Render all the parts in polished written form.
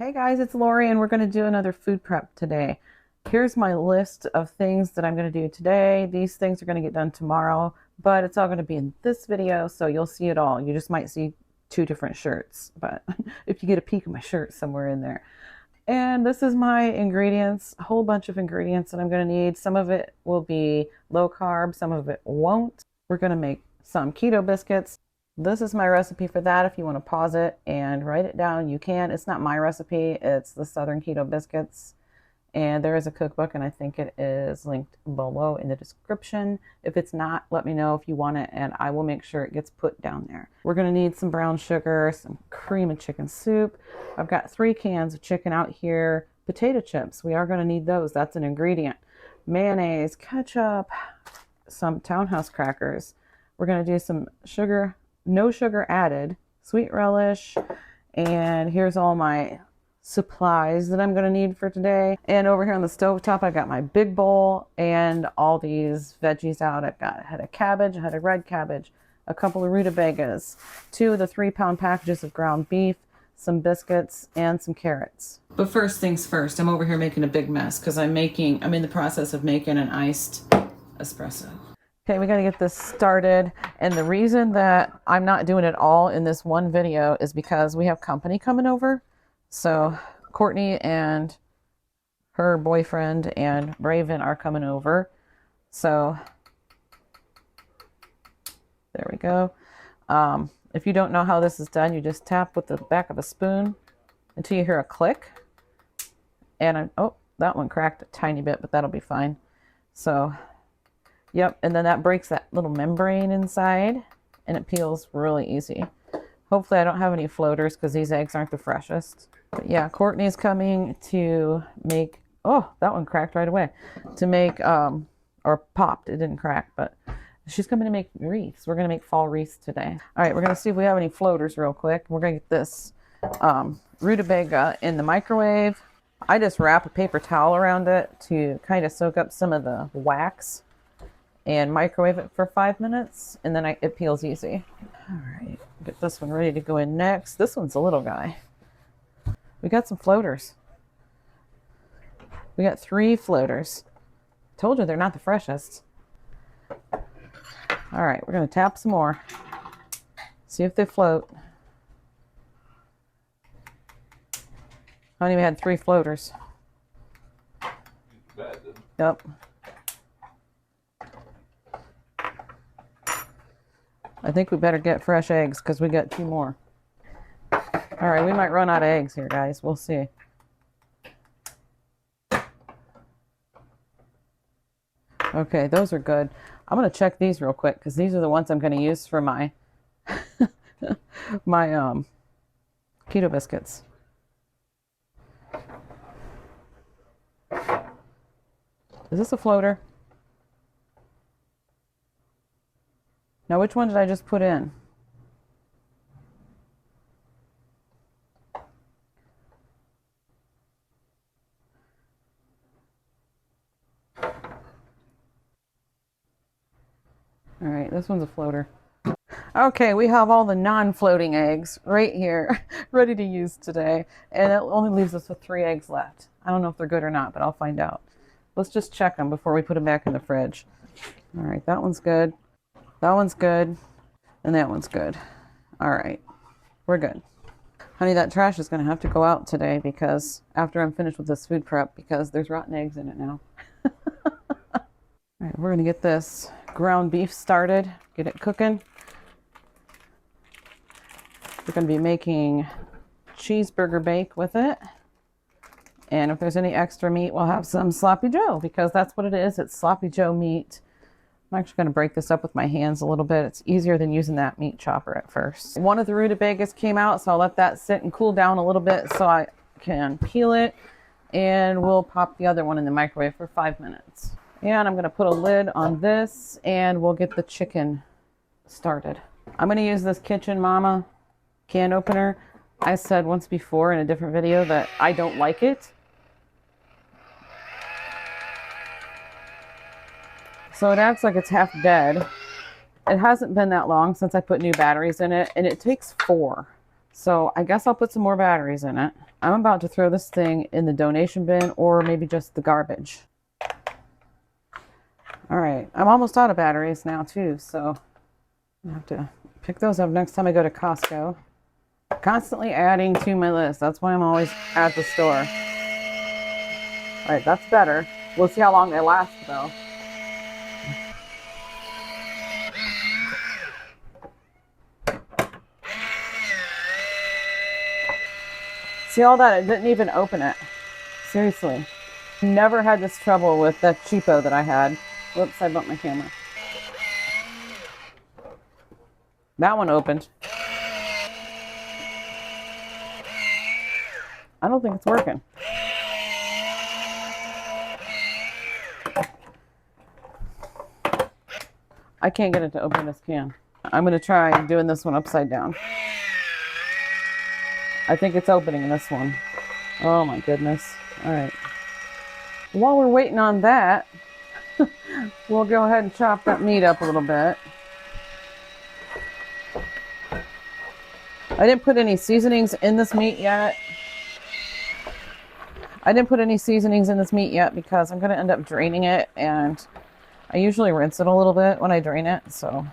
Hey guys, it's Lori and we're going to do another food prep today. Here's my list of things that I'm going to do today. These things are going to get done tomorrow, but it's all going to be in this video, so you'll see it all. You just might see two different shirts, but if you get a peek of my shirt somewhere in there. And this is my ingredients, a whole bunch of ingredients that I'm going to need. Some of it will be low carb, some of it won't. We're going to make some keto biscuits. This is my recipe for that. If you want to pause it and write it down, you can. It's not my recipe, it's the Southern Keto Biscuits. And there is a cookbook, and I think it is linked below in the description. If it's not, let me know if you want it, and I will make sure it gets put down there. We're going to need some brown sugar, some cream of chicken soup. I've got 3 cans of chicken out here. Potato chips, we are going to need those. That's an ingredient. Mayonnaise, ketchup, some Townhouse crackers. We're going to do some sugar, no sugar added, sweet relish, and here's all my supplies that I'm going to need for today. And over here on the stovetop, I got my big bowl and all these veggies out. I've got a head of cabbage, a head of red cabbage, a couple of rutabagas, 2 of the 3-pound packages of ground beef, some biscuits, and some carrots. But first things first, I'm over here making a big mess because I'm in the process of making an iced espresso. Okay, we got to get this started. And the reason that I'm not doing it all in this one video is because we have company coming over. So Courtney and her boyfriend and Raven are coming over. So there we go. If you don't know how this is done, you just tap with the back of a spoon until you hear a click. And oh, that one cracked a tiny bit, but that'll be fine. So yep, and then that breaks that little membrane inside, and it peels really easy. Hopefully I don't have any floaters because these eggs aren't the freshest. But yeah, Courtney's coming to make, oh, that one cracked right away. To make, or popped, it didn't crack, but she's coming to make wreaths. We're going to make fall wreaths today. All right, we're going to see if we have any floaters real quick. We're going to get this rutabaga in the microwave. I just wrap a paper towel around it to kind of soak up some of the wax and microwave it for 5 minutes, and then it peels easy. All right, get this one ready to go in next. This one's a little guy. We got some floaters. We got 3 floaters. Told you they're not the freshest. All right, we're gonna tap some more. See if they float. Honey, we had 3 floaters. Yep. I think we better get fresh eggs because we got 2 more. All right, we might run out of eggs here, guys. We'll see. Okay, those are good. I'm going to check these real quick because these are the ones I'm going to use for my my keto biscuits. Is this a floater? Now, which one did I just put in? All right, this one's a floater. Okay, we have all the non-floating eggs right here, ready to use today. And it only leaves us with 3 eggs left. I don't know if they're good or not, but I'll find out. Let's just check them before we put them back in the fridge. All right, that one's good. That one's good. And that one's good. All right, we're good. Honey, that trash is going to have to go out today because after I'm finished with this food prep, because there's rotten eggs in it now. All right, we're going to get this ground beef started, get it cooking. We're going to be making cheeseburger bake with it. And if there's any extra meat, we'll have some sloppy joe because that's what it is. It's sloppy joe meat. I'm actually going to break this up with my hands a little bit. It's easier than using that meat chopper at first. One of the rutabagas came out, so I'll let that sit and cool down a little bit so I can peel it. And we'll pop the other one in the microwave for 5 minutes. And I'm going to put a lid on this and we'll get the chicken started. I'm going to use this Kitchen Mama can opener. I said once before in a different video that I don't like it. So it acts like it's half dead. It hasn't been that long since I put new batteries in it, and it takes 4. So I guess I'll put some more batteries in it. I'm about to throw this thing in the donation bin or maybe just the garbage. All right, I'm almost out of batteries now too, so I have to pick those up next time I go to Costco. Constantly adding to my list. That's why I'm always at the store. All right, that's better. We'll see how long they last though. See all that? It didn't even open it. Seriously. Never had this trouble with that cheapo that I had. Whoops, I bumped my camera. That one opened. I don't think it's working. I can't get it to open this can. I'm going to try doing this one upside down. I think it's opening this one. Oh my goodness. All right. While we're waiting on that, we'll go ahead and chop that meat up a little bit. I didn't put any seasonings in this meat yet. Because I'm going to end up draining it, and I usually rinse it a little bit when I drain it. So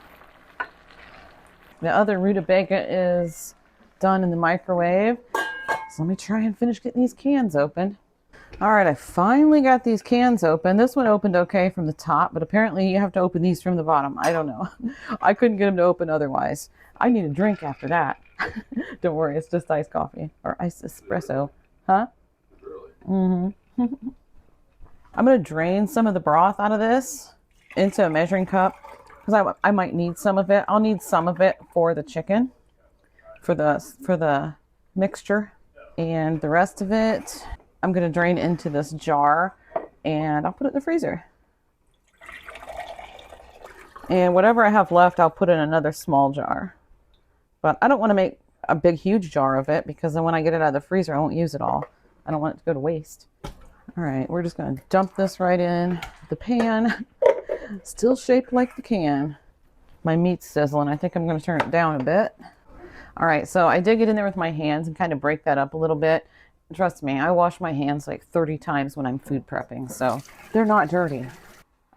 the other rutabaga is done in the microwave. So let me try and finish getting these cans open. All right, I finally got these cans open. This one opened okay from the top, but apparently you have to open these from the bottom. I don't know. I couldn't get them to open otherwise. I need a drink after that. Don't worry, it's just iced coffee or iced espresso. Huh? Mm-hmm. I'm going to drain some of the broth out of this into a measuring cup because I might need some of it. I'll need some of it for the chicken, for the mixture, and the rest of it I'm going to drain into this jar and I'll put it in the freezer. And whatever I have left, I'll put in another small jar. But I don't want to make a big, huge jar of it because then when I get it out of the freezer, I won't use it all. I don't want it to go to waste. All right, we're just going to dump this right in the pan. Still shaped like the can. My meat's sizzling. I think I'm going to turn it down a bit. All right, so I did get in there with my hands and kind of break that up a little bit. Trust me, I wash my hands like 30 times when I'm food prepping, so they're not dirty.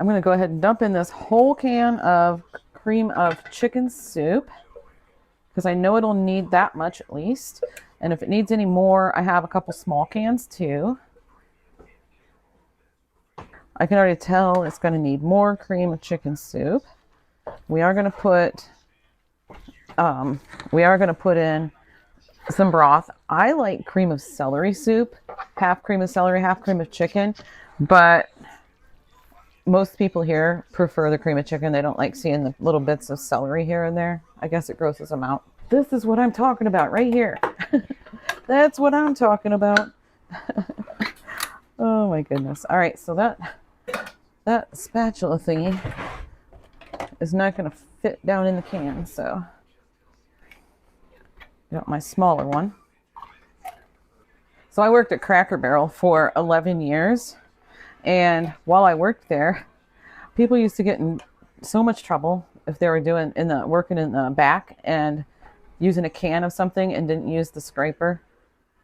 I'm going to go ahead and dump in this whole can of cream of chicken soup because I know it'll need that much at least. And if it needs any more, I have a couple small cans too. I can already tell it's going to need more cream of chicken soup. We are going to put in some broth. I like cream of celery soup, half cream of celery, half cream of chicken, but most people here prefer the cream of chicken. They don't like seeing the little bits of celery here and there. I guess it grosses them out. This is what I'm talking about right here. That's what I'm talking about. Oh my goodness. All right, so that spatula thingy is not going to fit down in the can, so I got my smaller one. So I worked at Cracker Barrel for 11 years, and while I worked there, people used to get in so much trouble if they were working in the back and using a can of something and didn't use the scraper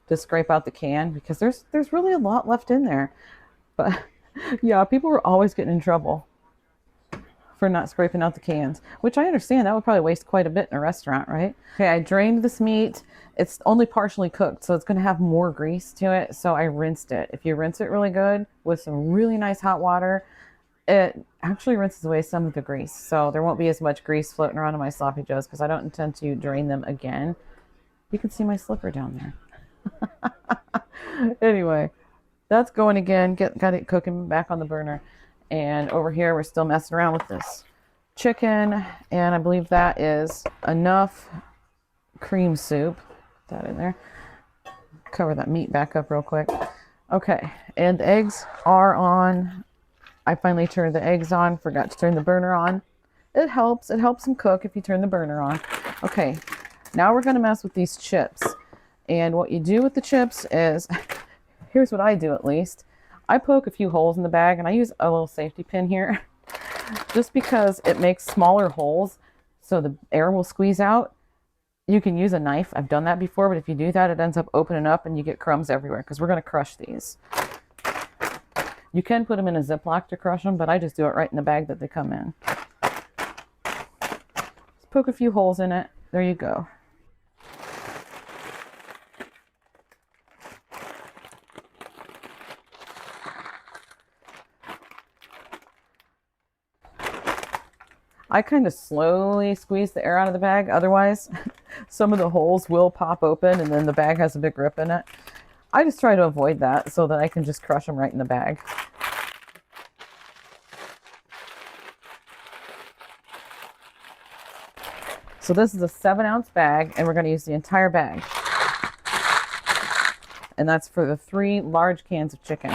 to scrape out the can because there's really a lot left in there. But yeah, people were always getting in trouble for not scraping out the cans, which I understand. That would probably waste quite a bit in a restaurant, right? Okay, I drained this meat. It's only partially cooked, so it's going to have more grease to it, so I rinsed it. If you rinse it really good with some really nice hot water, it actually rinses away some of the grease, so there won't be as much grease floating around in my sloppy joes because I don't intend to drain them again. You can see my slipper down there. Anyway, that's going again. Got it cooking back on the burner. And over here, we're still messing around with this chicken. And I believe that is enough cream soup. Put that in there. Cover that meat back up real quick. Okay, and the eggs are on. I finally turned the eggs on. Forgot to turn the burner on. It helps. It helps them cook if you turn the burner on. Okay, now we're going to mess with these chips. And what you do with the chips is, here's what I do at least. I poke a few holes in the bag, and I use a little safety pin here just because it makes smaller holes so the air will squeeze out. You can use a knife. I've done that before, but if you do that, it ends up opening up and you get crumbs everywhere because we're going to crush these. You can put them in a Ziploc to crush them, but I just do it right in the bag that they come in. Just poke a few holes in it. There you go. I kind of slowly squeeze the air out of the bag. Otherwise, some of the holes will pop open and then the bag has a big rip in it. I just try to avoid that so that I can just crush them right in the bag. So this is a 7-ounce bag and we're going to use the entire bag. And that's for the 3 large cans of chicken.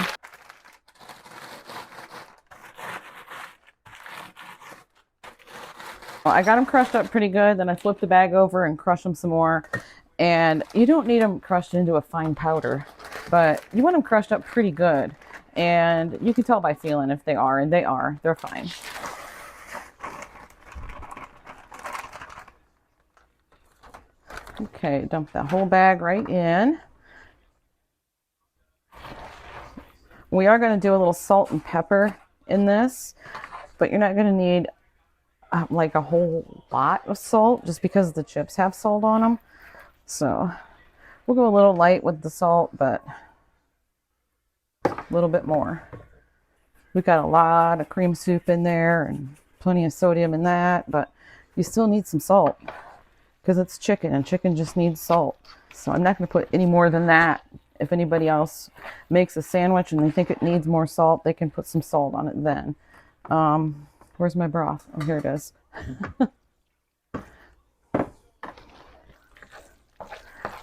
Well, I got them crushed up pretty good. Then I flipped the bag over and crushed them some more. And you don't need them crushed into a fine powder, but you want them crushed up pretty good. And you can tell by feeling if they are, and they are. They're fine. Okay, dump that whole bag right in. We are going to do a little salt and pepper in this, but you're not going to need like a whole lot of salt just because the chips have salt on them. So we'll go a little light with the salt, but a little bit more. We've got a lot of cream soup in there and plenty of sodium in that, but you still need some salt because it's chicken and chicken just needs salt. So I'm not going to put any more than that. If anybody else makes a sandwich and they think it needs more salt, they can put some salt on it then. Where's my broth? Oh, here it is.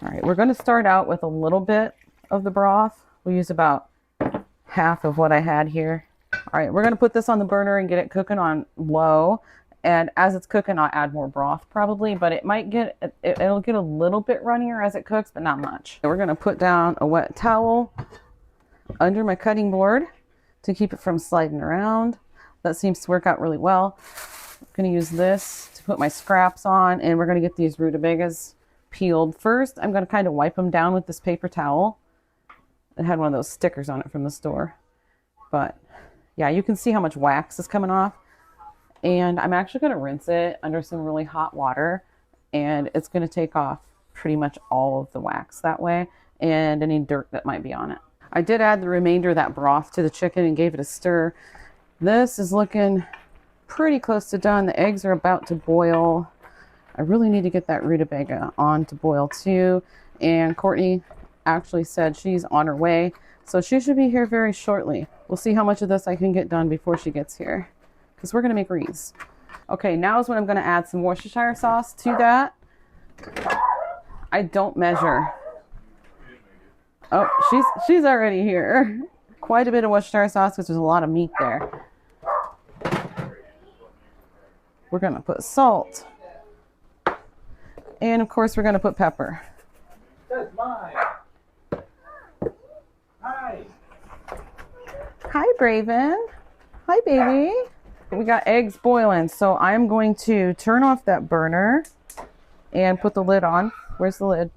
All right, we're going to start out with a little bit of the broth. We'll use about half of what I had here. All right, we're going to put this on the burner and get it cooking on low. And as it's cooking, I'll add more broth probably, but it might get, it'll get a little bit runnier as it cooks, but not much. We're going to put down a wet towel under my cutting board to keep it from sliding around. That seems to work out really well. I'm going to use this to put my scraps on, and we're going to get these rutabagas peeled. First, I'm going to kind of wipe them down with this paper towel. It had one of those stickers on it from the store. But yeah, you can see how much wax is coming off. And I'm actually going to rinse it under some really hot water, and it's going to take off pretty much all of the wax that way and any dirt that might be on it. I did add the remainder of that broth to the chicken and gave it a stir. This is looking pretty close to done. The eggs are about to boil. I really need to get that rutabaga on to boil too. And Courtney actually said she's on her way, so she should be here very shortly. We'll see how much of this I can get done before she gets here, because we're going to make wreaths. Okay, now is when I'm going to add some Worcestershire sauce to that. I don't measure. Oh, she's already here. Quite a bit of Worcestershire sauce because there's a lot of meat there. We're going to put salt. And of course we're going to put pepper. That's mine. Hi. Hi, Braven. Hi, baby. We got eggs boiling, so I'm going to turn off that burner and put the lid on. Where's the lid?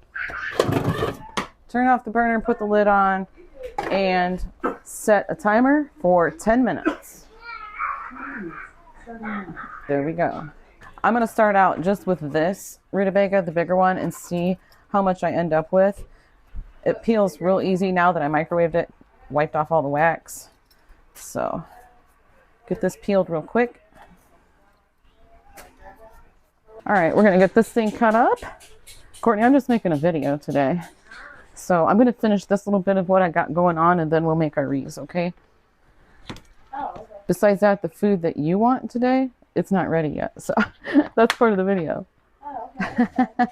Turn off the burner and put the lid on and set a timer for 10 minutes. There we go. I'm going to start out just with this rutabaga, the bigger one, and see how much I end up with. It peels real easy now that I microwaved it, wiped off all the wax. So get this peeled real quick. All right, we're going to get this thing cut up. Courtney, I'm just making a video today. So I'm going to finish this little bit of what I got going on, and then we'll make our wreaths, okay? Oh, okay. Besides that, the food that you want today, it's not ready yet. So that's part of the video. Oh, okay.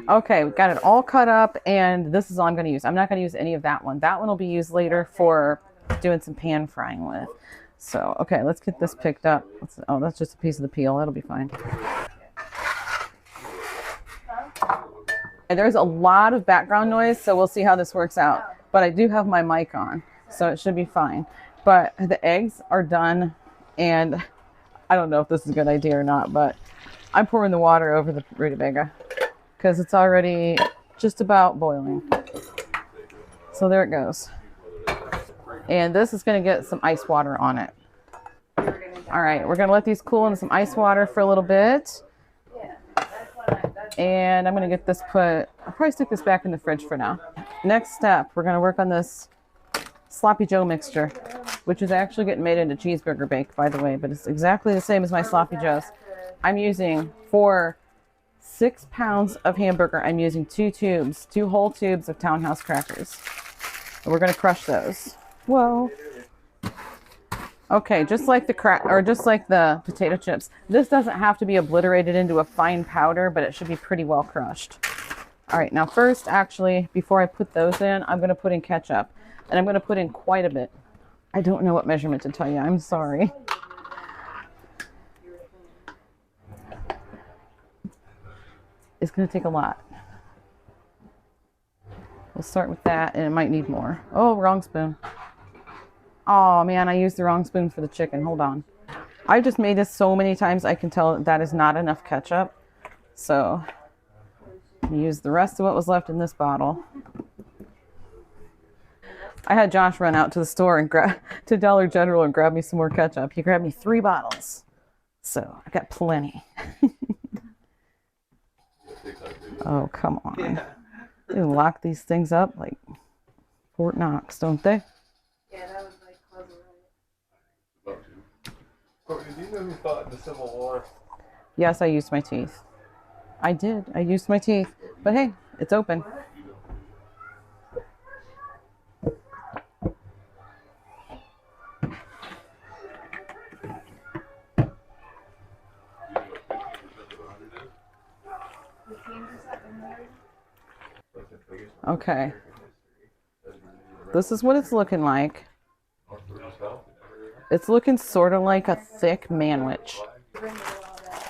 Okay, we got it all cut up, and this is all I'm going to use. I'm not going to use any of that one. That one will be used later for doing some pan frying with. So, okay, let's get this picked up. Oh, that's just a piece of the peel. That'll be fine. And there's a lot of background noise, so we'll see how this works out. But I do have my mic on, so it should be fine. But the eggs are done, and I don't know if this is a good idea or not, but I'm pouring the water over the rutabaga. because it's already just about boiling. So there it goes. And this is going to get some ice water on it. All right, we're going to let these cool in some ice water for a little bit. And I'm going to get this I'll probably stick this back in the fridge for now. Next step, we're going to work on this Sloppy Joe mixture, which is actually getting made into cheeseburger bake, by the way, but it's exactly the same as my Sloppy Joes. I'm using, for 6 pounds of hamburger, I'm using 2 whole tubes of Townhouse crackers. And we're going to crush those. Whoa. Okay, just like the potato chips, this doesn't have to be obliterated into a fine powder, but it should be pretty well crushed. All right, now first, actually, before I put those in, I'm going to put in ketchup. And I'm going to put in quite a bit. I don't know what measurement to tell you. I'm sorry. It's going to take a lot. We'll start with that, and it might need more. Oh, wrong spoon. Oh, man, I used the wrong spoon for the chicken. Hold on. I've just made this so many times, I can tell that is not enough ketchup. So, use the rest of what was left in this bottle. I had Josh run out to the store and to Dollar General and grab me some more ketchup. He grabbed me 3 bottles. So, I got plenty. Oh, come on. They lock these things up like Fort Knox, don't they? Yeah, that was like clever, right? Courtney, do you know who fought in the Civil War? Yes, I used my teeth. I did. I used my teeth. But hey, it's open. Okay. This is what it's looking like. It's looking sort of like a thick manwich.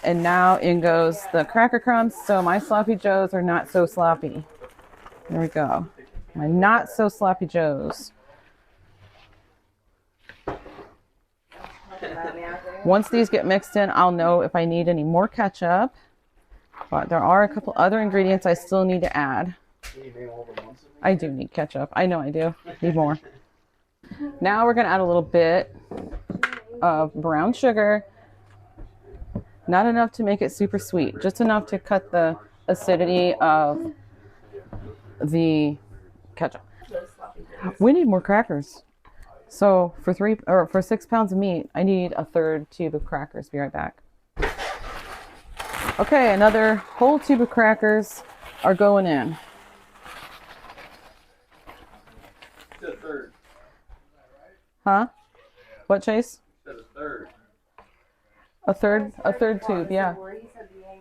And now in goes the cracker crumbs. So my sloppy joes are not so sloppy. There we go. My not so sloppy joes. Once these get mixed in, I'll know if I need any more ketchup. But there are a couple other ingredients I still need to add. I do need ketchup. I know I do. Need more. Now we're going to add a little bit of brown sugar. Not enough to make it super sweet. Just enough to cut the acidity of the ketchup. We need more crackers. So for 6 pounds of meat, I need a 1/3 tube of crackers. Be right back. Okay, another whole tube of crackers are going in. Said 1/3. Huh? What, Chase? Said 1/3. A third tube, yeah.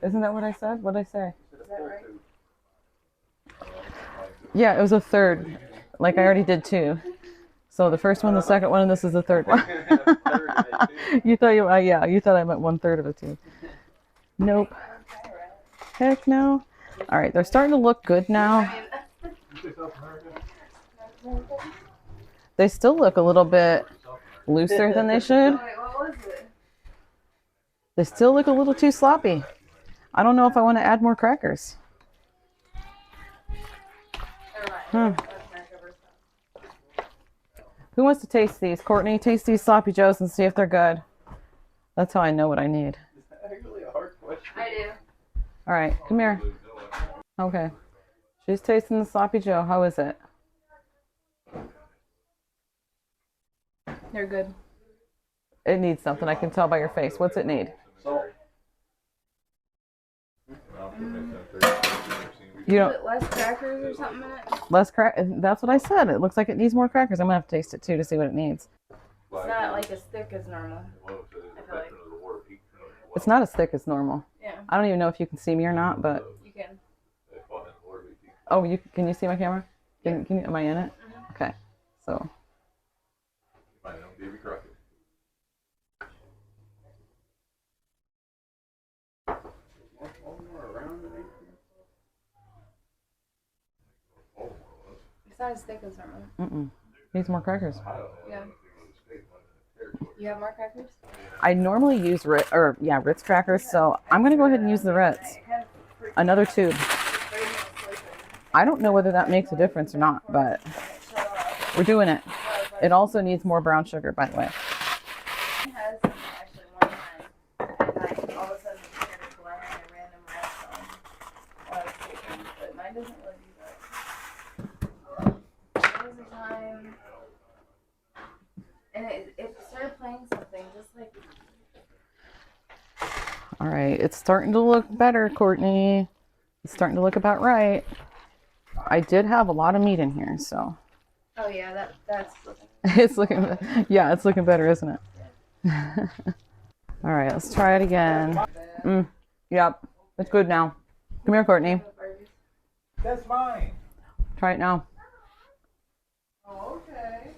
Isn't that what I said? What did I say? Yeah, it was a 1/3. Like I already did 2. So the first one, the second one, and this is the 3rd one. You thought you thought I meant 1/3 of a tube. Nope. Heck no. All right, they're starting to look good now. They still look a little bit looser than they should. They still look a little too sloppy. I don't know if I want to add more crackers. Who wants to taste these? Courtney, taste these sloppy joes and see if they're good. That's how I know what I need. Is that actually a hard question? I do. All right, come here. Okay. She's tasting the sloppy joe. How is it? They're good. It needs something. I can tell by your face. What's it need? Salt. You don't. Put less crackers or something in it? Less crack. That's what I said. It looks like it needs more crackers. I'm gonna have to taste it too to see what it needs. It's not like as thick as normal. I feel like. It's not as thick as normal. Yeah, I don't even know if you can see me or not, but you can. oh, can you see my camera? Am I in it? Okay. So. It's not as thick as normal. Needs more crackers. Yeah. You have more crackers? I normally use Ritz crackers, so I'm gonna go ahead and use the Ritz. Another tube. I don't know whether that makes a difference or not, but we're doing it. It also needs more brown sugar, by the way. It has actually one time, and all of a sudden it started blaring a random ringtone while I was sleeping, but mine doesn't really do that. There was a time, and it started playing something just like. All right, it's starting to look better, Courtney. It's starting to look about right. I did have a lot of meat in here, so. Oh yeah, that's. It's looking, yeah, it's looking better, isn't it? All right, let's try it again. Yep, it's good now. Come here, Courtney. That's mine. Try it now. Oh, okay.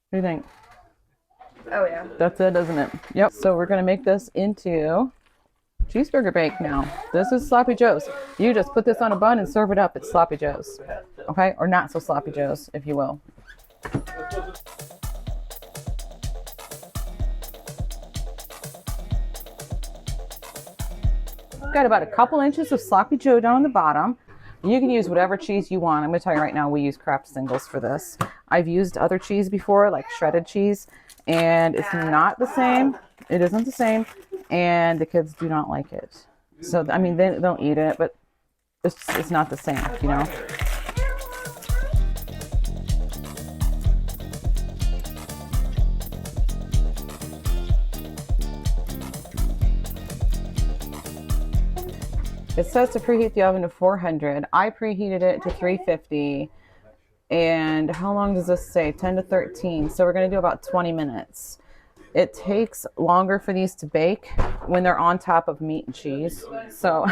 What do you think? Oh yeah. That's it, isn't it? Yep. So we're gonna make this into cheeseburger bake now. This is Sloppy Joe's. You just put this on a bun and serve it up. It's Sloppy Joe's. Okay? Or not so Sloppy Joe's, if you will. Got about a couple inches of Sloppy Joe down on the bottom. You can use whatever cheese you want. I'm going to tell you right now, we use Kraft singles for this. I've used other cheese before, like shredded cheese, and it's not the same. It isn't the same, and the kids do not like it. So, I mean, they don't eat it, but it's not the same, you know? It says to preheat the oven to 400. I preheated it to 350. And how long does this say? 10 to 13. So we're going to do about 20 minutes. It takes longer for these to bake when they're on top of meat and cheese. So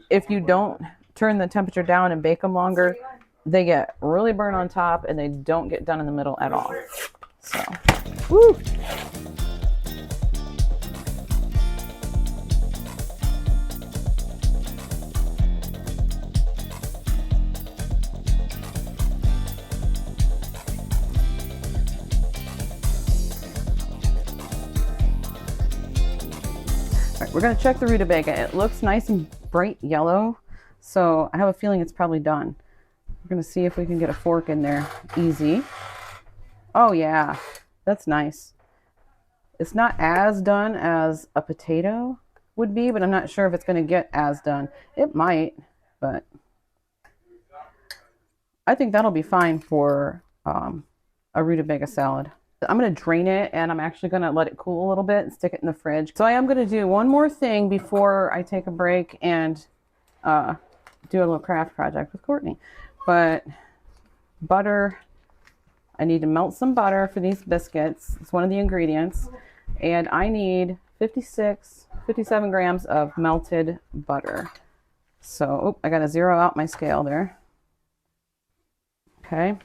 if you don't turn the temperature down and bake them longer, they get really burnt on top and they don't get done in the middle at all. So, woo! We're going to check the rutabaga. It looks nice and bright yellow, so I have a feeling it's probably done. We're going to see if we can get a fork in there easy. Oh yeah, that's nice. It's not as done as a potato would be, but I'm not sure if it's going to get as done. It might, but I think that'll be fine for a rutabaga salad. I'm going to drain it, and I'm actually going to let it cool a little bit and stick it in the fridge. So I am going to do one more thing before I take a break and do a little craft project with Courtney. But butter, I need to melt some butter for these biscuits. It's one of the ingredients. And I need 57 grams of melted butter. So, I got to zero out my scale there. Okay.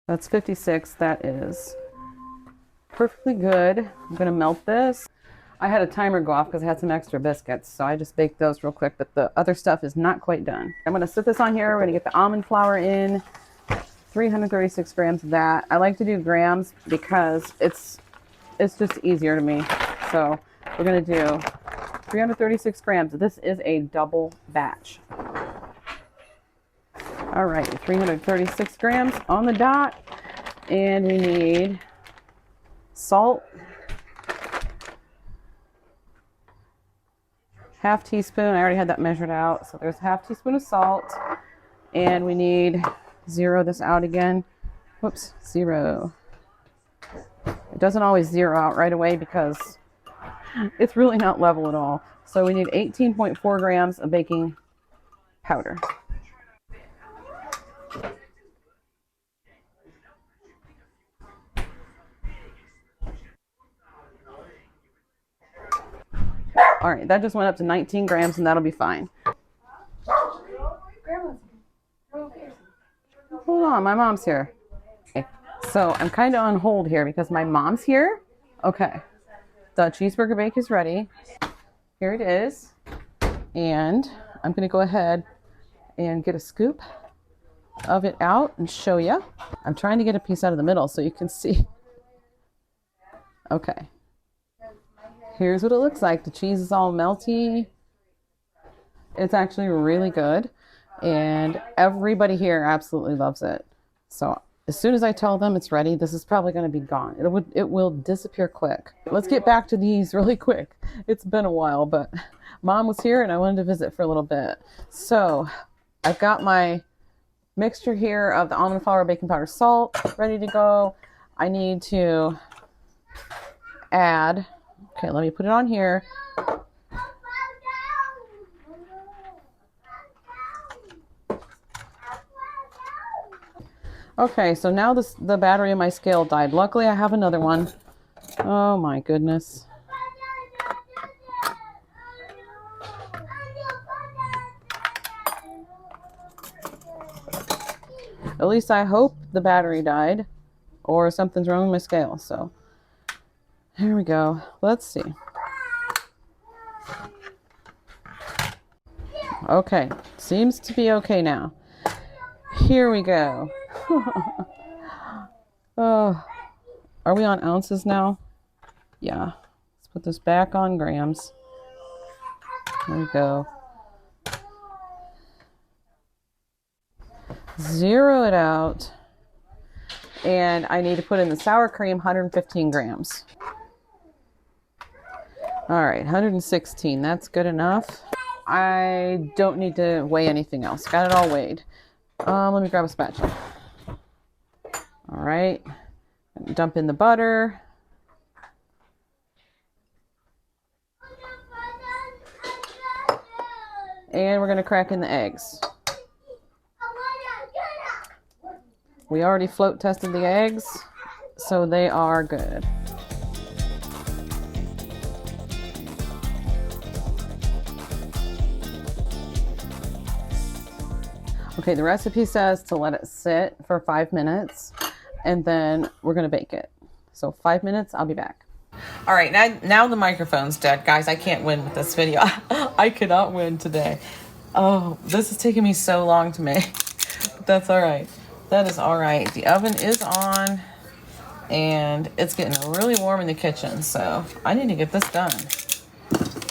That's 56. That is perfectly good. I'm going to melt this. I had a timer go off because I had some extra biscuits, so I just baked those real quick, but the other stuff is not quite done. I'm going to sit this on here. We're going to get the almond flour in, 336 grams of that. I like to do grams because it's just easier to me. So we're going to do 336 grams. This is a double batch. All right, 336 grams on the dot. And we need salt, half teaspoon. I already had that measured out. So there's a half teaspoon of salt. And we need, zero this out again. Whoops, zero. It doesn't always zero out right away because it's really not level at all. So we need 18.4 grams of baking powder. All right, that just went up to 19 grams and that'll be fine. Hold on, my mom's here. Okay, so I'm kind of on hold here because my mom's here. Okay, the cheeseburger bake is ready. Here it is. And I'm gonna go ahead and get a scoop of it out and show you. I'm trying to get a piece out of the middle so you can see. Okay. Here's what it looks like. The cheese is all melty. It's actually really good. And everybody here absolutely loves it. So as soon as I tell them it's ready, this is probably going to be gone. It will disappear quick. Let's get back to these really quick. It's been a while, but Mom was here and I wanted to visit for a little bit. So I've got my mixture here of the almond flour, baking powder, salt ready to go. I need to add, okay, let me put it on here. Okay, so now the battery in my scale died. Luckily, I have another one. Oh my goodness. At least I hope the battery died or something's wrong with my scale. So here we go. Let's see. Okay, seems to be okay now. Here we go. Oh, are we on ounces now? Yeah. Let's put this back on grams. There we go. Zero it out. And I need to put in the sour cream, 115 grams. All right, 116. That's good enough. I don't need to weigh anything else. Got it all weighed. Let me grab a spatula. All right. Dump in the butter. And we're going to crack in the eggs. We already float tested the eggs, so they are good. Okay, the recipe says to let it sit for 5 minutes, and then we're going to bake it. So 5 minutes, I'll be back. All right, now the microphone's dead. Guys, I can't win with this video. I cannot win today. Oh, this is taking me so long to make. But that's all right. That is all right. The oven is on, and it's getting really warm in the kitchen, so I need to get this done.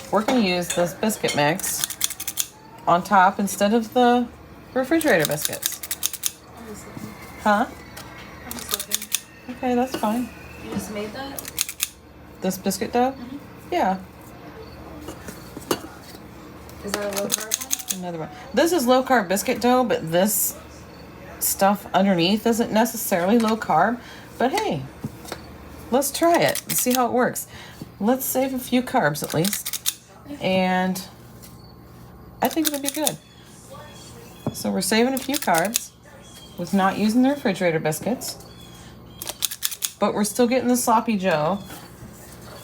We're going to use this biscuit mix on top instead of the refrigerator biscuits. I'm just looking. Huh? I'm just looking. Okay, that's fine. You just made that? This biscuit dough? Mm-hmm. Yeah. Is there a low carb one? Another one. This is low carb biscuit dough, but this stuff underneath isn't necessarily low carb. But hey, let's try it and see how it works. Let's save a few carbs at least. And I think it'll be good. So we're saving a few carbs with not using the refrigerator biscuits. But we're still getting the sloppy joe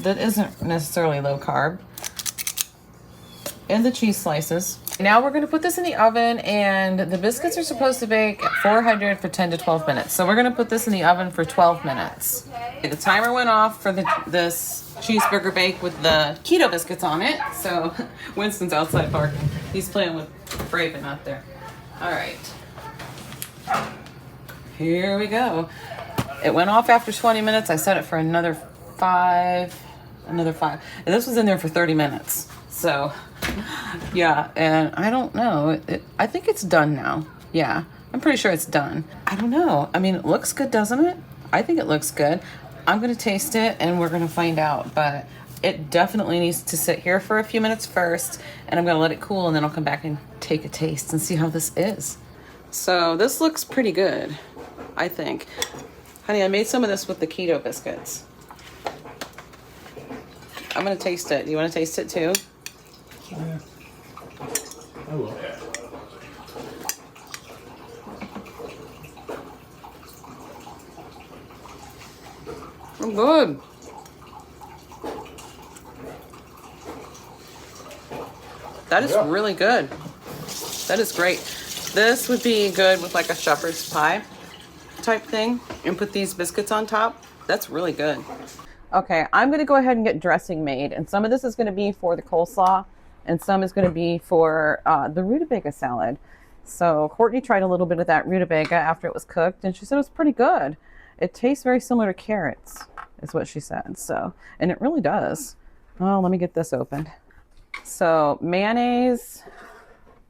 that isn't necessarily low carb. And the cheese slices. Now we're going to put this in the oven, and the biscuits are supposed to bake at 400 for 10 to 12 minutes. So we're going to put this in the oven for 12 minutes. Okay, the timer went off for this cheeseburger bake with the keto biscuits on it. So Winston's outside barking. He's playing with Braven out there. All right. Here we go. It went off after 20 minutes. I set it for another five. And this was in there for 30 minutes. So, yeah, and I don't know. I think it's done now. Yeah, I'm pretty sure it's done. I don't know. I mean, it looks good, doesn't it? I think it looks good. I'm going to taste it, and we're going to find out. But it definitely needs to sit here for a few minutes first, and I'm going to let it cool, and then I'll come back and take a taste and see how this is. So this looks pretty good, I think. Honey, I made some of this with the keto biscuits. I'm going to taste it. You want to taste it too? Yeah. I will. Oh, good. That is really good. That is great. This would be good with like a shepherd's pie type thing and put these biscuits on top. That's really good. Okay, I'm going to go ahead and get dressing made. And some of this is going to be for the coleslaw and some is going to be for the rutabaga salad. So Courtney tried a little bit of that rutabaga after it was cooked and she said it was pretty good. It tastes very similar to carrots is what she said. So, and it really does. Oh, let me get this opened. So mayonnaise,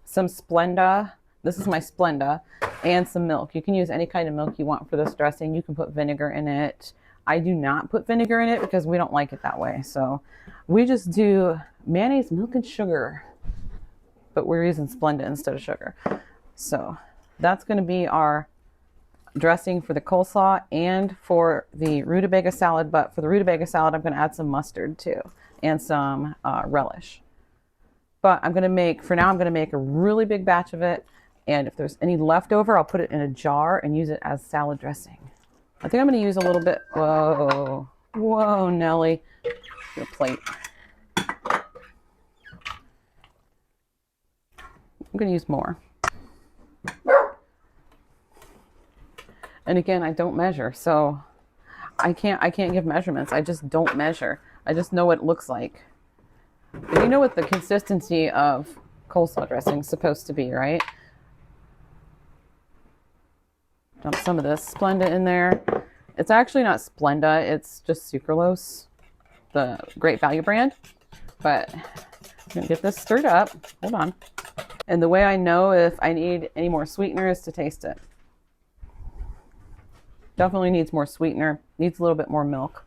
some Splenda. This is my Splenda, and some milk. You can use any kind of milk you want for this dressing. You can put vinegar in it. I do not put vinegar in it because we don't like it that way. So we just do mayonnaise, milk, and sugar. But we're using Splenda instead of sugar. So that's going to be our dressing for the coleslaw and for the rutabaga salad. But for the rutabaga salad, I'm going to add some mustard too and some relish. But I'm going to make, for now, I'm going to make a really big batch of it. And if there's any leftover, I'll put it in a jar and use it as salad dressing. I think I'm going to use a little bit. Whoa. Whoa, Nelly. Your plate. I'm going to use more. And again, I don't measure, so I can't give measurements. I just don't measure. I just know what it looks like. But you know what the consistency of coleslaw dressing is supposed to be, right? Dump some of this Splenda in there. It's actually not Splenda, it's just sucralose, the Great Value brand. But I'm gonna get this stirred up. Hold on. And the way I know if I need any more sweetener is to taste it. Definitely needs more sweetener, needs a little bit more milk.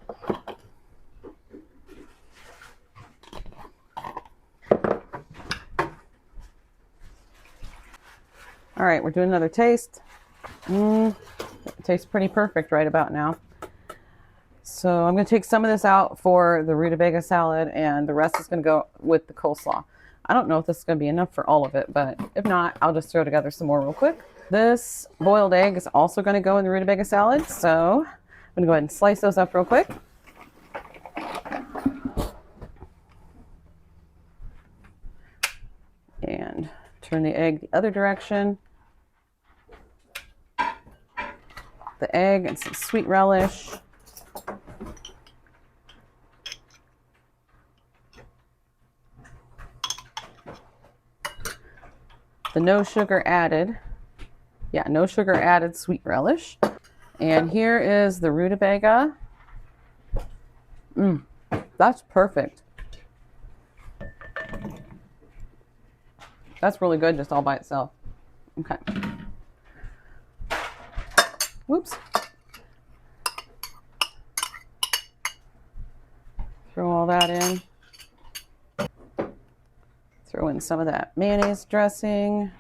All right, we're doing another taste. It tastes pretty perfect right about now. So I'm going to take some of this out for the rutabaga salad, and the rest is going to go with the coleslaw. I don't know if this is going to be enough for all of it, but if not, I'll just throw together some more real quick. This boiled egg is also going to go in the rutabaga salad, so I'm going to go ahead and slice those up real quick. And turn the egg the other direction. The egg and some sweet relish. The no sugar added. Yeah, no sugar added sweet relish. And here is the rutabaga. That's perfect. That's really good just all by itself. Okay. Whoops. Throw all that in. Throw in some of that mayonnaise dressing.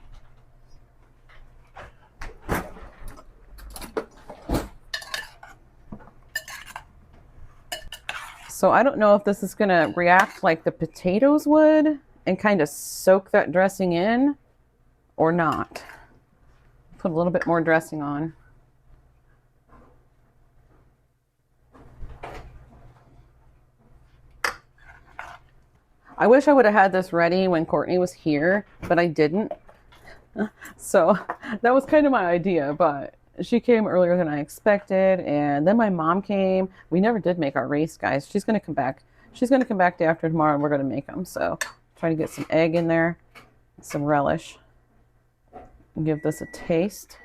So I don't know if this is going to react like the potatoes would and kind of soak that dressing in or not. Put a little bit more dressing on. I wish I would have had this ready when Courtney was here, but I didn't. So that was kind of my idea, but she came earlier than I expected, and then my mom came. We never did make our race, guys. She's going to come back. She's going to come back day after tomorrow, and we're going to make them. So trying to get some egg in there, some relish, and give this a taste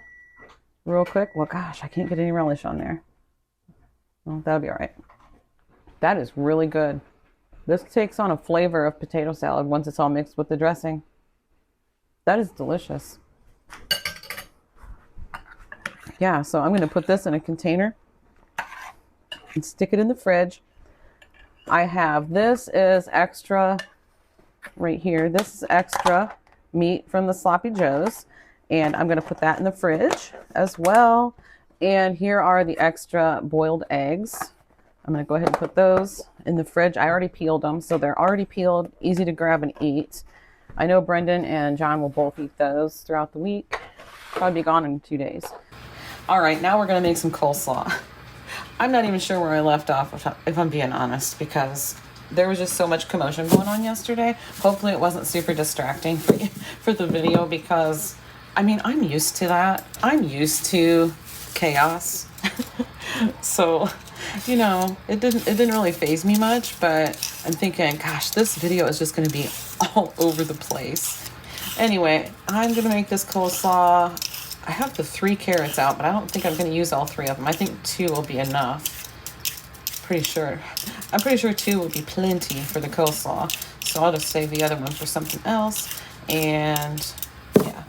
real quick. Well, gosh, I can't get any relish on there. Well, that'll be all right. That is really good. This takes on a flavor of potato salad once it's all mixed with the dressing. That is delicious. Yeah, so I'm going to put this in a container and stick it in the fridge. I have, this is extra right here. This is extra meat from the Sloppy Joes, and I'm going to put that in the fridge as well. And here are the extra boiled eggs. I'm going to go ahead and put those in the fridge. I already peeled them, so they're already peeled, easy to grab and eat. I know Brendan and John will both eat those throughout the week. Probably be gone in 2 days. All right, now we're going to make some coleslaw. I'm not even sure where I left off, if I'm being honest, because there was just so much commotion going on yesterday. Hopefully it wasn't super distracting for the video, because, I mean, I'm used to that. I'm used to chaos. So, you know, it didn't really faze me much, but I'm thinking, gosh, this video is just going to be all over the place. Anyway, I'm going to make this coleslaw. I have the 3 carrots out, but I don't think I'm going to use all 3 of them. I think 2 will be enough. Pretty sure. I'm pretty sure 2 would be plenty for the coleslaw. So I'll just save the other one for something else. And yeah,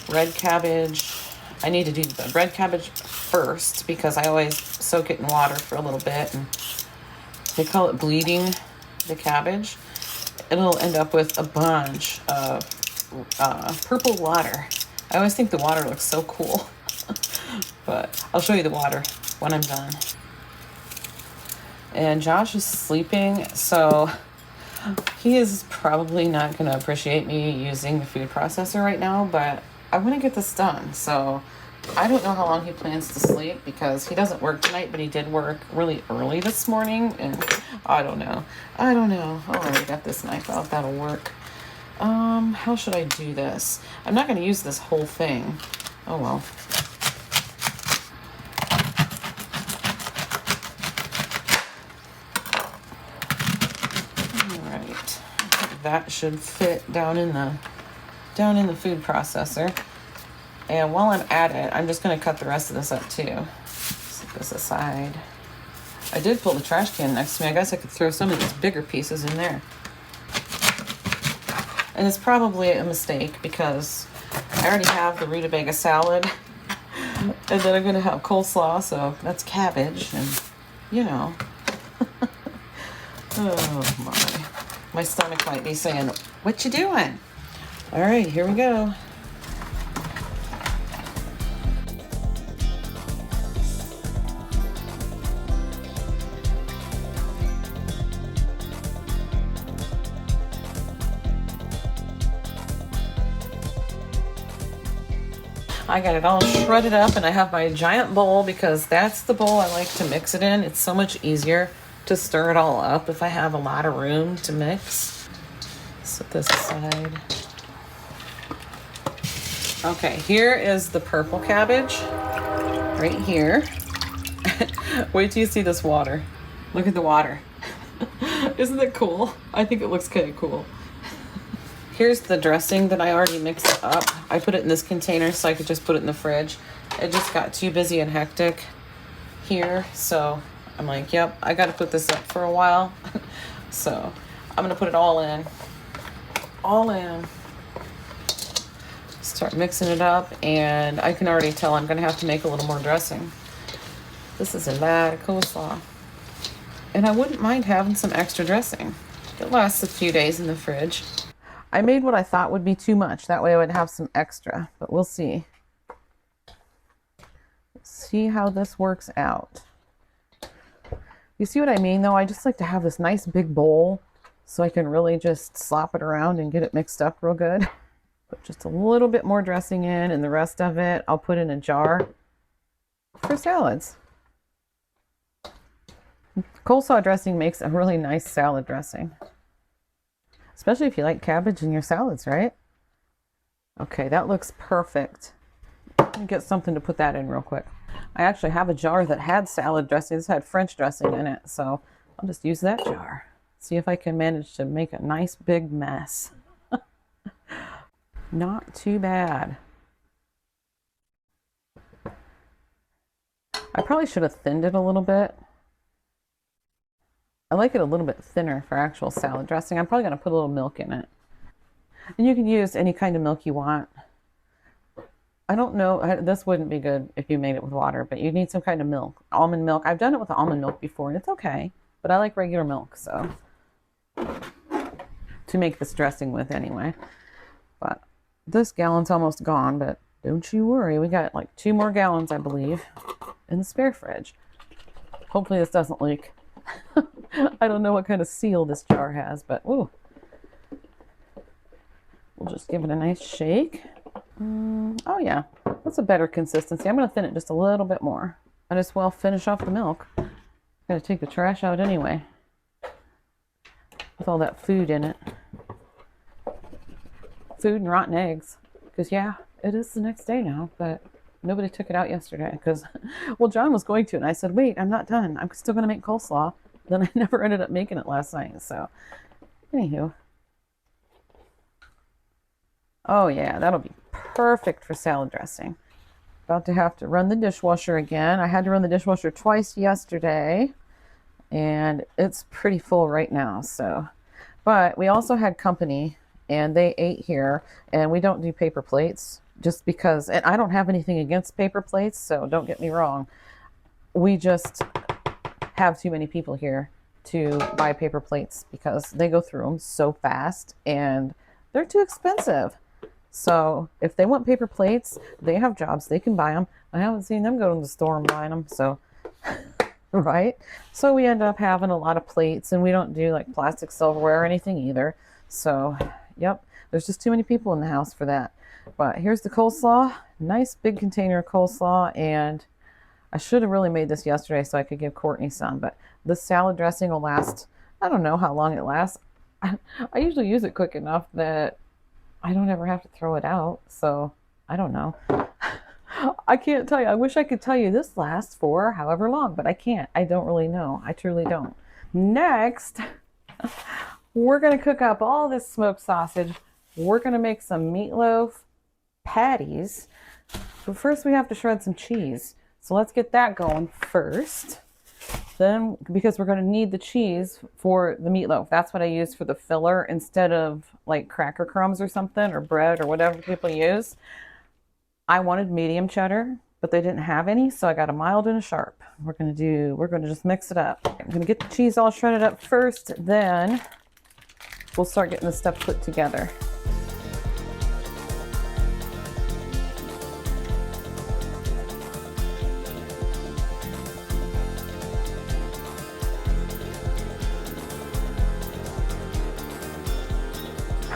red cabbage. I need to do the red cabbage first because I always soak it in water for a little bit. And they call it bleeding the cabbage. It'll end up with a bunch of purple water. I always think the water looks so cool. But I'll show you the water when I'm done. And Josh is sleeping, so he is probably not going to appreciate me using the food processor right now, but I want to get this done. So I don't know how long he plans to sleep because he doesn't work tonight, but he did work really early this morning, and I don't know. Oh, I got this knife out. That'll work. How should I do this? I'm not going to use this whole thing. Oh, well. That should fit down in the food processor. And while I'm at it, I'm just going to cut the rest of this up too. Set this aside. I did pull the trash can next to me. I guess I could throw some of these bigger pieces in there. And it's probably a mistake because I already have the rutabaga salad. And then I'm going to have coleslaw, so that's cabbage. And, you know. Oh, my. My stomach might be saying, what you doing? All right, here we go. I got it all shredded up and I have my giant bowl because that's the bowl I like to mix it in. It's so much easier to stir it all up if I have a lot of room to mix. Set this aside. Okay, here is the purple cabbage right here. Wait till you see this water. Look at the water. Isn't that cool? I think it looks kind of cool. Here's the dressing that I already mixed up. I put it in this container so I could just put it in the fridge. It just got too busy and hectic here, so I'm like, yep, I got to put this up for a while. So I'm going to put it all in. Start mixing it up, and I can already tell I'm going to have to make a little more dressing. This is a lot of coleslaw. And I wouldn't mind having some extra dressing. It lasts a few days in the fridge. I made what I thought would be too much. That way I would have some extra, but we'll see. See how this works out. You see what I mean, though? I just like to have this nice big bowl so I can really just slop it around and get it mixed up real good. Put just a little bit more dressing in, and the rest of it I'll put in a jar for salads. Coleslaw dressing makes a really nice salad dressing. Especially if you like cabbage in your salads, right? Okay, that looks perfect. Let me get something to put that in real quick. I actually have a jar that had salad dressing. This had French dressing in it, so I'll just use that jar. See if I can manage to make a nice big mess. Not too bad. I probably should have thinned it a little bit. I like it a little bit thinner for actual salad dressing. I'm probably going to put a little milk in it. And you can use any kind of milk you want. I don't know, this wouldn't be good if you made it with water, but you need some kind of milk. Almond milk. I've done it with almond milk before, and it's okay. But I like regular milk, so. To make this dressing with anyway. But this gallon's almost gone, but don't you worry. We got like 2 more gallons, I believe, in the spare fridge. Hopefully this doesn't leak. I don't know what kind of seal this jar has, but ooh. We'll just give it a nice shake. Oh yeah, that's a better consistency. I'm going to thin it just a little bit more. Might as well finish off the milk. Got to take the trash out anyway. With all that food in it. Food and rotten eggs. Because yeah, it is the next day now, but nobody took it out yesterday because, well, John was going to, and I said, wait, I'm not done. I'm still going to make coleslaw. Then I never ended up making it last night, so anywho. Oh yeah, that'll be perfect for salad dressing. About to have to run the dishwasher again. I had to run the dishwasher twice yesterday, and it's pretty full right now. So, but we also had company and they ate here, and we don't do paper plates just because, and I don't have anything against paper plates, so don't get me wrong. We just have too many people here to buy paper plates because they go through them so fast and they're too expensive. So if they want paper plates, they have jobs, they can buy them. I haven't seen them go to the store and buy them. So, right? So we end up having a lot of plates, and we don't do like plastic silverware or anything either. So, yep, there's just too many people in the house for that. But here's the coleslaw, nice big container of coleslaw, and I should have really made this yesterday so I could give Courtney some, but the salad dressing will last, I don't know how long it lasts. I usually use it quick enough that I don't ever have to throw it out, so I don't know. I can't tell you. I wish I could tell you this lasts for however long, but I can't. I don't really know. I truly don't. Next, we're going to cook up all this smoked sausage. We're going to make some meatloaf patties, but first we have to shred some cheese. So let's get that going first. Then, because we're going to need the cheese for the meatloaf. That's what I use for the filler instead of like cracker crumbs or something, or bread or whatever people use. I wanted medium cheddar, but they didn't have any, so I got a mild and a sharp. We're going to just mix it up. I'm going to get the cheese all shredded up first, then we'll start getting the stuff put together.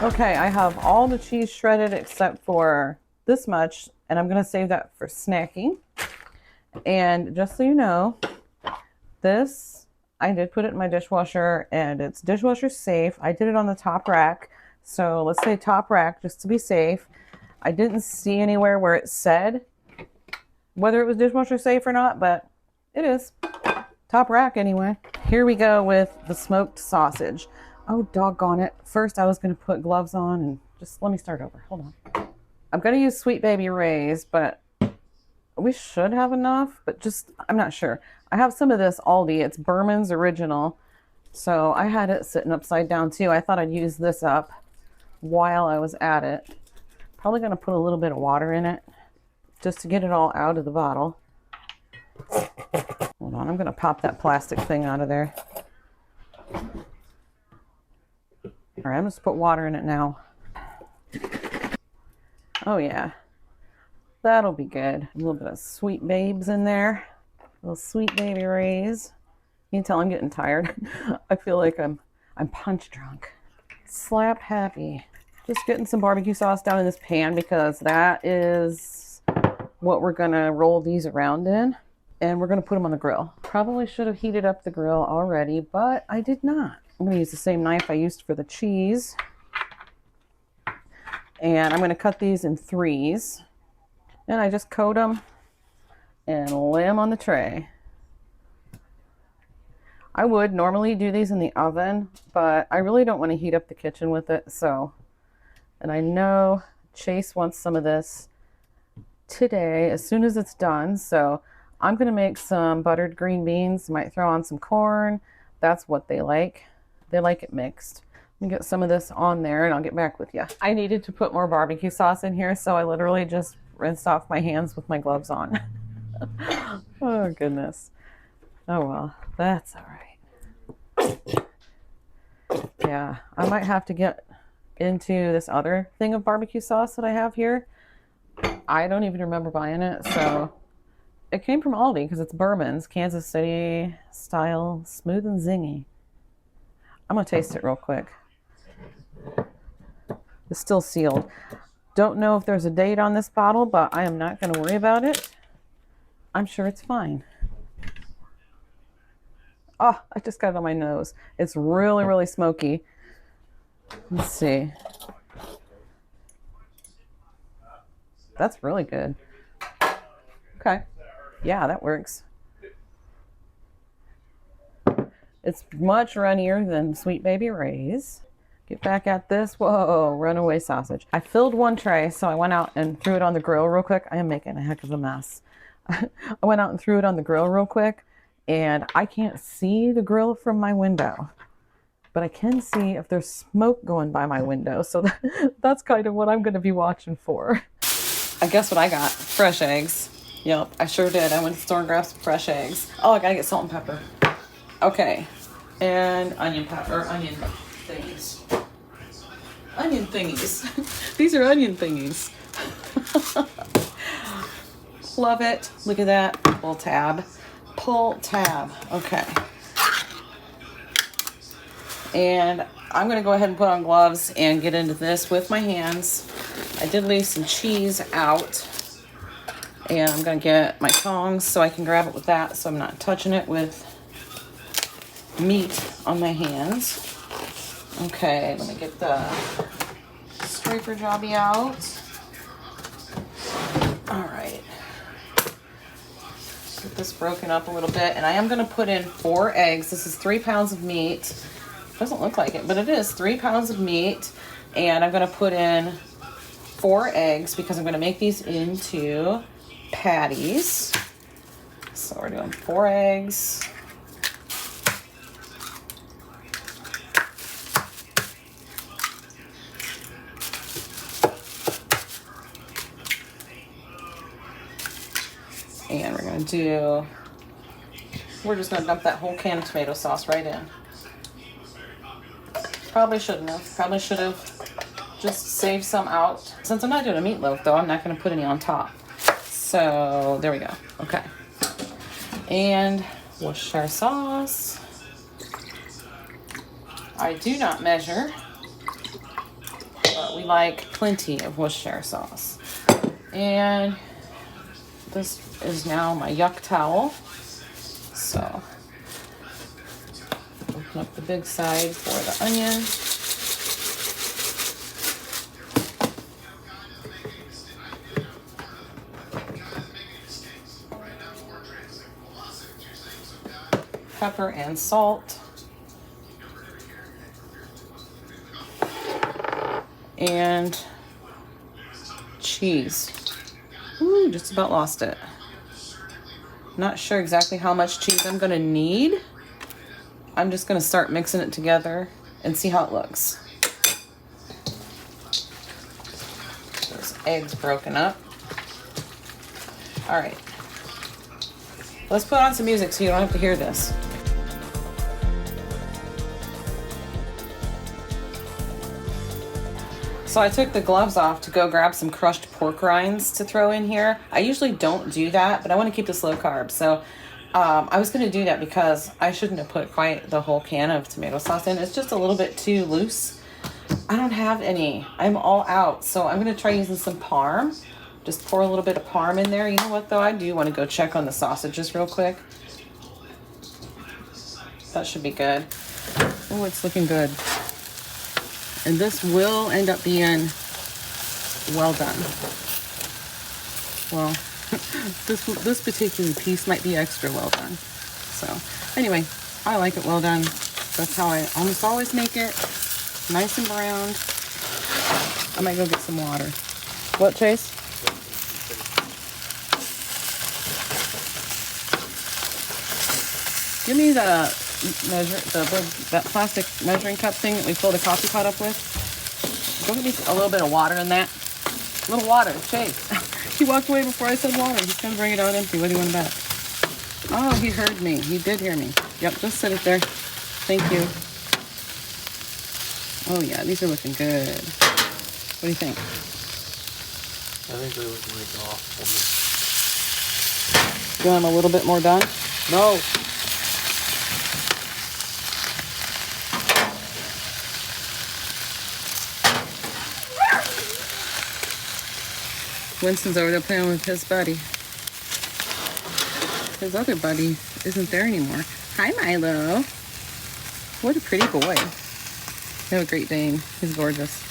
Okay, I have all the cheese shredded except for this much, and I'm going to save that for snacking. And just so you know, this, I did put it in my dishwasher, and it's dishwasher safe. I did it on the top rack, so let's say top rack just to be safe. I didn't see anywhere where it said whether it was dishwasher safe or not, but it is. Top rack anyway. Here we go with the smoked sausage. Oh, doggone it. First, I was going to put gloves on, and just let me start over. Hold on. I'm going to use Sweet Baby Ray's, but we should have enough, but just, I'm not sure. I have some of this Aldi. It's Berman's Original. So I had it sitting upside down too. I thought I'd use this up while I was at it. Probably going to put a little bit of water in it just to get it all out of the bottle. Hold on. I'm going to pop that plastic thing out of there. All right, I'm just put water in it now. Oh yeah, that'll be good. A little bit of Sweet Babes in there. A little Sweet Baby Ray's. You can tell I'm getting tired. I feel like I'm punch drunk. Slap happy. Just getting some barbecue sauce down in this pan because that is what we're gonna roll these around in, and we're gonna put them on the grill. Probably should have heated up the grill already, but I did not. I'm going to use the same knife I used for the cheese. And I'm going to cut these in 3s. And I just coat them and lay them on the tray. I would normally do these in the oven, but I really don't want to heat up the kitchen with it. So, and I know Chase wants some of this today as soon as it's done. So I'm going to make some buttered green beans. Might throw on some corn. That's what they like. They like it mixed. Let me get some of this on there and I'll get back with you. I needed to put more barbecue sauce in here, so I literally just rinsed off my hands with my gloves on. Oh, goodness. Oh, well, that's all right. Yeah, I might have to get into this other thing of barbecue sauce that I have here. I don't even remember buying it, so it came from Aldi because it's Berman's Kansas City style, smooth and zingy. I'm going to taste it real quick. It's still sealed. Don't know if there's a date on this bottle, but I am not going to worry about it. I'm sure it's fine. Oh, I just got it on my nose. It's really, really smoky. Let's see. That's really good. Okay. Yeah, that works. It's much runnier than Sweet Baby Ray's. Get back at this. Whoa, runaway sausage. I filled one tray, so I went out and threw it on the grill real quick. I am making a heck of a mess. I went out and threw it on the grill real quick, and I can't see the grill from my window, but I can see if there's smoke going by my window. So that's kind of what I'm going to be watching for. I guess what I got? Fresh eggs. Yep, I sure did. I went to the store and grabbed some fresh eggs. Oh, I gotta get salt and pepper. Okay, and onion thingies. Onion thingies. These are onion thingies. Love it. Look at that. Pull tab. Pull tab. Okay. And I'm going to go ahead and put on gloves and get into this with my hands. I did leave some cheese out. And I'm going to get my tongs so I can grab it with that so I'm not touching it with meat on my hands. Okay, let me get the scraper jobby out. All right. Get this broken up a little bit. And I am going to put in 4 eggs. This is 3 pounds of meat. Doesn't look like it, but it is 3 pounds of meat. And I'm going to put in 4 eggs because I'm going to make these into patties. So we're doing 4 eggs. And we're just going to dump that whole can of tomato sauce right in. Probably shouldn't have. Probably should have just saved some out. Since I'm not doing a meatloaf though, I'm not going to put any on top. So there we go. Okay. And Worcestershire sauce. I do not measure, but we like plenty of Worcestershire sauce. And this is now my yuck towel. So open up the big side for the onion. Pepper and salt. And cheese. Ooh, just about lost it. Not sure exactly how much cheese I'm gonna need. I'm just gonna start mixing it together and see how it looks. Those eggs broken up. All right. Let's put on some music so you don't have to hear this. So I took the gloves off to go grab some crushed pork rinds to throw in here. I usually don't do that, but I want to keep this low carb. So I was going to do that because I shouldn't have put quite the whole can of tomato sauce in. It's just a little bit too loose. I don't have any. I'm all out. So I'm going to try using some parm. Just pour a little bit of parm in there. You know what though? I do want to go check on the sausages real quick. That should be good. Oh, it's looking good. And this will end up being well done. Well, this particular piece might be extra well done. So anyway, I like it well done. That's how I almost always make it. Nice and browned. I might go get some water. What, Chase? Give me the that plastic measuring cup thing that we fill the coffee pot up with. Go get me a little bit of water in that. A little water, Chase. He walked away before I said water. He's gonna bring it out empty. What do you want about? Oh, he heard me. He did hear me. Yep, just sit it there. Thank you. Oh yeah, these are looking good. What do you think? I think they're looking like awful. You want them a little bit more done? No. Winston's over there playing with his buddy. His other buddy isn't there anymore. Hi, Milo. What a pretty boy. You have a great Dane. He's gorgeous.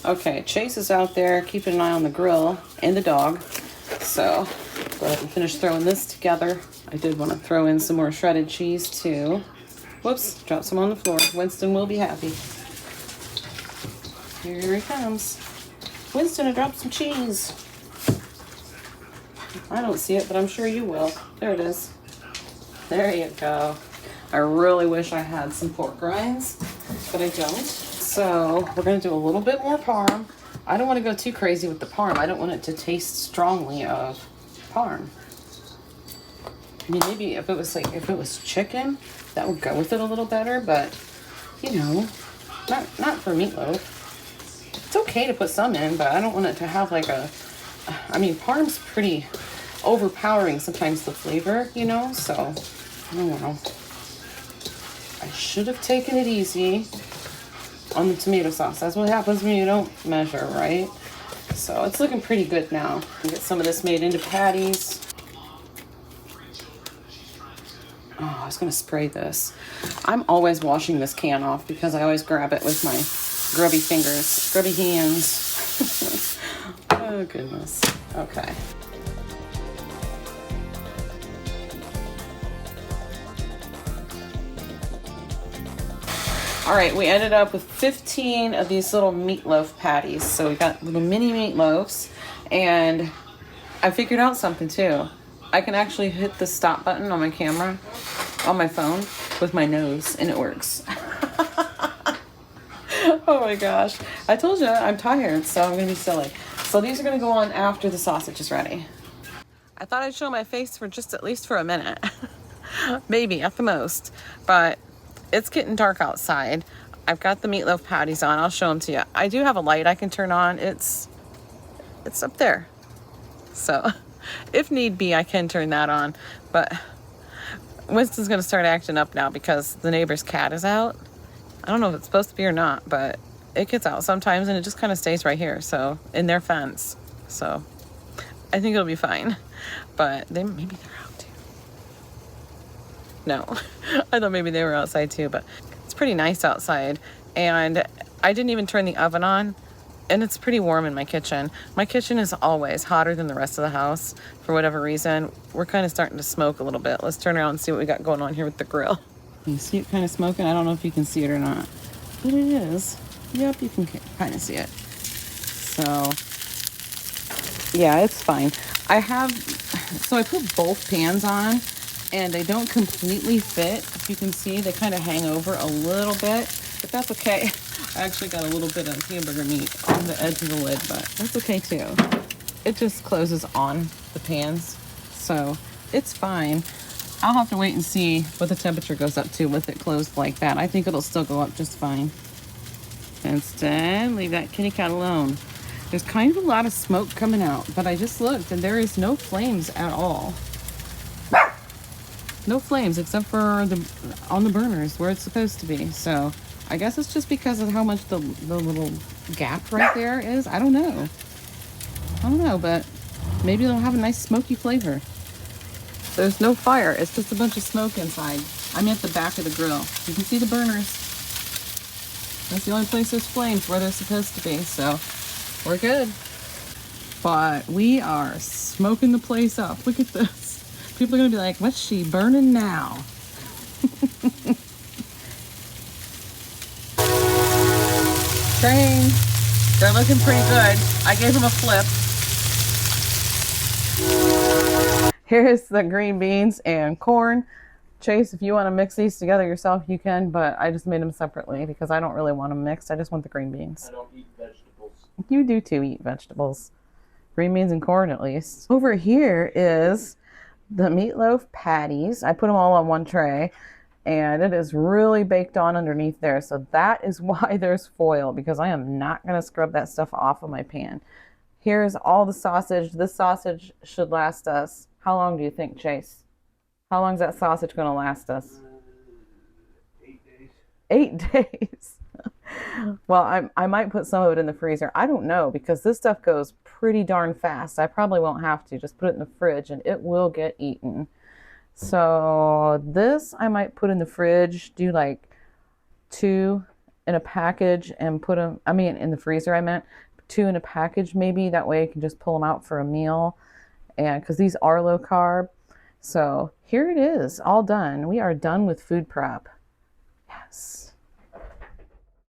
Okay, Chase is out there keeping an eye on the grill and the dog. So, go ahead and finish throwing this together. I did want to throw in some more shredded cheese too. Whoops, dropped some on the floor. Winston will be happy. Here he comes. Winston, I dropped some cheese. I don't see it, but I'm sure you will. There it is. There you go. I really wish I had some pork rinds, but I don't. So we're gonna do a little bit more parm. I don't want to go too crazy with the parm. I don't want it to taste strongly of parm. I mean, maybe if it was chicken, that would go with it a little better, but you know, not for meatloaf. It's okay to put some in, but I don't want it to have like a, I mean, parm's pretty overpowering sometimes, the flavor, you know, so I don't know. I should have taken it easy on the tomato sauce. That's what happens when you don't measure, right? So it's looking pretty good now. Get some of this made into patties. Oh, I was gonna spray this. I'm always washing this can off because I always grab it with my grubby fingers, grubby hands. Oh goodness. Okay. All right, we ended up with 15 of these little meatloaf patties. So we got little mini meatloaves, and I figured out something too. I can actually hit the stop button on my camera, on my phone, with my nose, and it works. Oh my gosh. I told you, I'm tired, so I'm gonna be silly. So these are gonna go on after the sausage is ready. I thought I'd show my face for just at least for a minute. Maybe, at the most. But it's getting dark outside. I've got the meatloaf patties on. I'll show them to you. I do have a light I can turn on. It's up there. So if need be, I can turn that on. But Winston's gonna start acting up now because the neighbor's cat is out. I don't know if it's supposed to be or not, but it gets out sometimes and it just kind of stays right here. So in their fence. So I think it'll be fine. But maybe they're out too. No, I thought maybe they were outside too, but it's pretty nice outside. And I didn't even turn the oven on, and it's pretty warm in my kitchen. My kitchen is always hotter than the rest of the house for whatever reason. We're kind of starting to smoke a little bit. Let's turn around and see what we got going on here with the grill. You see it kind of smoking? I don't know if you can see it or not, but it is. Yep, you can kind of see it. So yeah, it's fine. I put both pans on, and they don't completely fit. If you can see, they kind of hang over a little bit, but that's okay. I actually got a little bit of hamburger meat on the edge of the lid, but that's okay too. It just closes on the pans, so it's fine. I'll have to wait and see what the temperature goes up to with it closed like that. I think it'll still go up just fine. Instead, leave that kitty cat alone. There's kind of a lot of smoke coming out, but I just looked and there is no flames at all. No flames except for on the burners where it's supposed to be. So I guess it's just because of how much the little gap right there is. I don't know. But maybe it'll have a nice smoky flavor. There's no fire. It's just a bunch of smoke inside. I'm at the back of the grill. You can see the burners. That's the only place there's flames where they're supposed to be. So we're good. But we are smoking the place up. Look at this. People are going to be like, what's she burning now? Train. They're looking pretty good. I gave them a flip. Here's the green beans and corn. Chase, if you want to mix these together yourself, you can, but I just made them separately because I don't really want them mixed. I just want the green beans. I don't eat vegetables. You do too eat vegetables. Green beans and corn at least. Over here is the meatloaf patties. I put them all on one tray, and it is really baked on underneath there. So that is why there's foil, because I am not going to scrub that stuff off of my pan. Here's all the sausage. This sausage should last us. How long do you think, Chase? How long is that sausage going to last us? 8 days. 8 days. Well, I might put some of it in the freezer. I don't know, because this stuff goes pretty darn fast. I probably won't have to. Just put it in the fridge and it will get eaten. So this I might put in the fridge, do like 2 in a package and put them, in the freezer I meant, 2 in a package maybe. That way I can just pull them out for a meal. And because these are low carb. So here it is, all done. We are done with food prep. Yes.